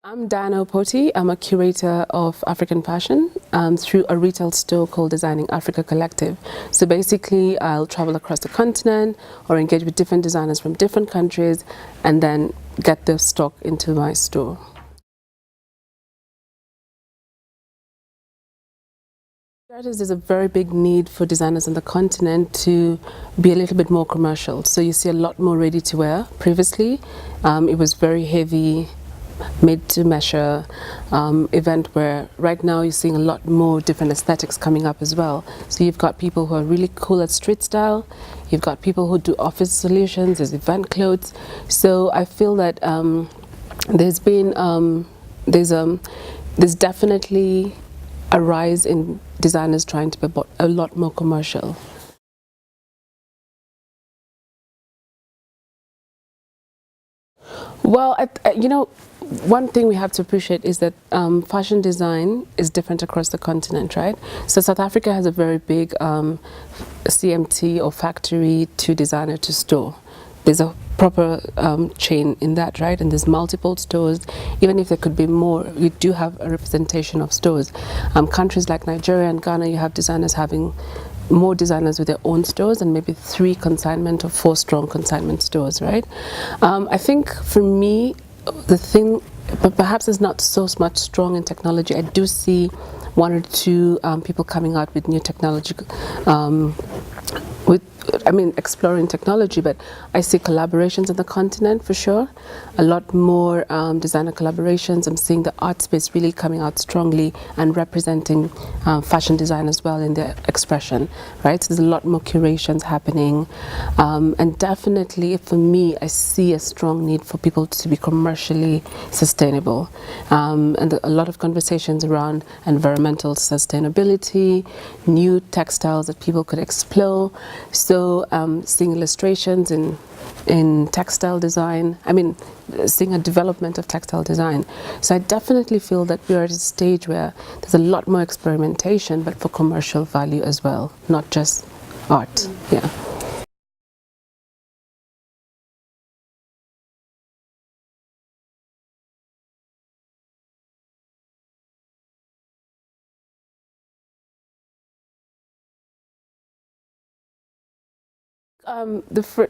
I'm Diana Opoti. I'm a curator of African fashion through a retail store called Designing Africa Collective. So basically, I'll travel across the continent or engage with different designers from different countries and then get the stock into my store. There's a very big need for designers on the continent to be a little bit more commercial. So you see a lot more ready to wear. Previously, it was very heavy, made to measure event, where right now you're seeing a lot more different aesthetics coming up as well. So you've got people who are really cool at street style, you've got people who do office solutions, there's event clothes. So I feel that there's definitely a rise in designers trying to be a lot more commercial. Well, one thing we have to appreciate is that fashion design is different across the continent, right? So South Africa has a very big CMT or factory to designer to store. There's a proper chain in that, right? And there's multiple stores. Even if there could be more, you do have a representation of stores. Countries like Nigeria and Ghana, you have designers having more designers with their own stores and maybe 3 consignment or 4 strong consignment stores, right? I think for me, the thing, but perhaps it's not so much strong in technology. I do see 1 or 2 people coming out with new technology, exploring technology, but I see collaborations on the continent for sure. A lot more designer collaborations. I'm seeing the art space really coming out strongly and representing fashion design as well in their expression, right? So there's a lot more curations happening, and definitely for me, I see a strong need for people to be commercially sustainable, and a lot of conversations around environmental sustainability, new textiles that people could explore. So seeing illustrations in textile design, seeing a development of textile design. So I definitely feel that we're at a stage where there's a lot more experimentation, but for commercial value as well, not just art. Yeah.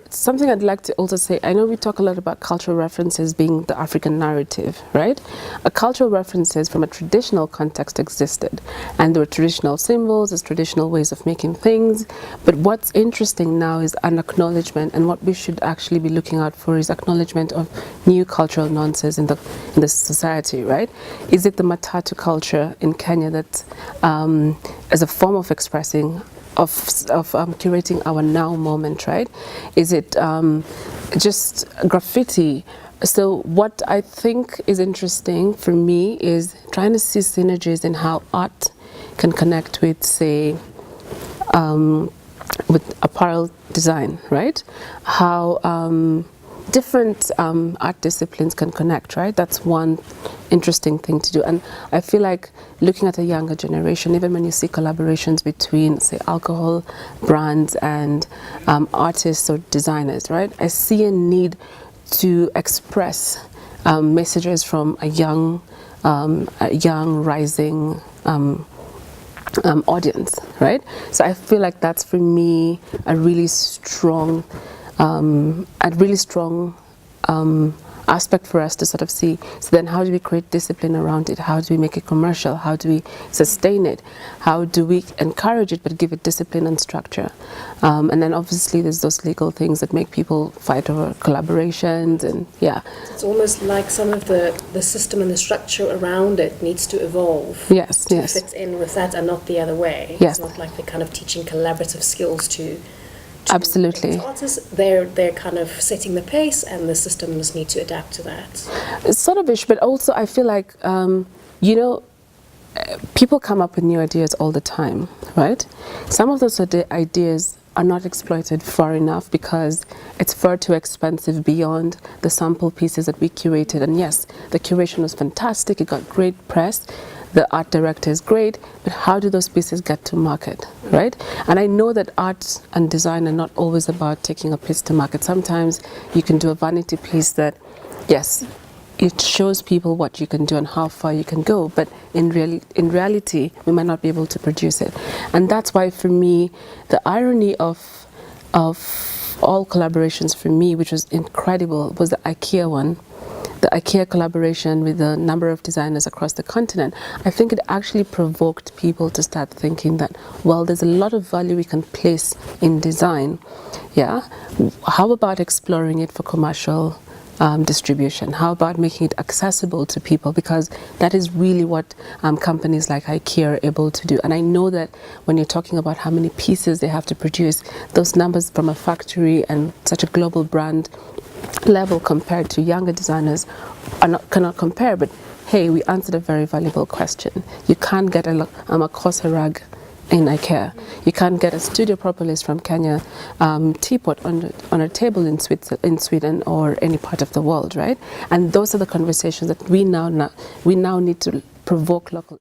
Something I'd like to also say, I know we talk a lot about cultural references being the African narrative, right? A cultural references from a traditional context existed, and there were traditional symbols, there's traditional ways of making things, but what's interesting now is an acknowledgement, and what we should actually be looking out for is acknowledgement of new cultural nuances in the society, right? Is it the matatu culture in Kenya that as a form of expressing of curating our now moment, right? Is it just graffiti? So what I think is interesting for me is trying to see synergies in how art can connect with, say, with apparel design, right? How different art disciplines can connect, right? That's one interesting thing to do. And I feel like looking at a younger generation, even when you see collaborations between, say, alcohol brands and artists or designers, right? I see a need to express messages from a young rising audience, right? So I feel like that's for me a really strong aspect for us to sort of see. So then how do we create discipline around it? How do we make it commercial? How do we sustain it? How do we encourage it but give it discipline and structure? And then obviously there's those legal things that make people fight over collaborations, and yeah. It's almost like some of the system and the structure around it needs to evolve. Yes, to yes. fit in with that and not the other way. Yes. It's not like they're kind of teaching collaborative skills to absolutely artists. They're kind of setting the pace, and the systems need to adapt to that. It's sort of ish, but also I feel like people come up with new ideas all the time, right? Some of those ideas are not exploited far enough because it's far too expensive beyond the sample pieces that we curated. And yes, the curation was fantastic, it got great press, the art director is great, but how do those pieces get to market, right? And I know that art and design are not always about taking a piece to market. Sometimes you can do a vanity piece that, yes, it shows people what you can do and how far you can go, but in reality we might not be able to produce it. And that's why for me the irony of all collaborations for me, which was incredible, was the IKEA one. The IKEA collaboration with a number of designers across the continent. I think it actually provoked people to start thinking that, well, there's a lot of value we can place in design. Yeah, how about exploring it for commercial distribution? How about making it accessible to people? Because that is really what companies like IKEA are able to do. And I know that when you're talking about how many pieces they have to produce, those numbers from a factory and such a global brand level compared to younger designers cannot compare. But hey, we answered a very valuable question. You can't get a Makosa rug in IKEA. You can't get a Studio Propolis from Kenya teapot on a table in Sweden or any part of the world, right? And those are the conversations that we now need to provoke local.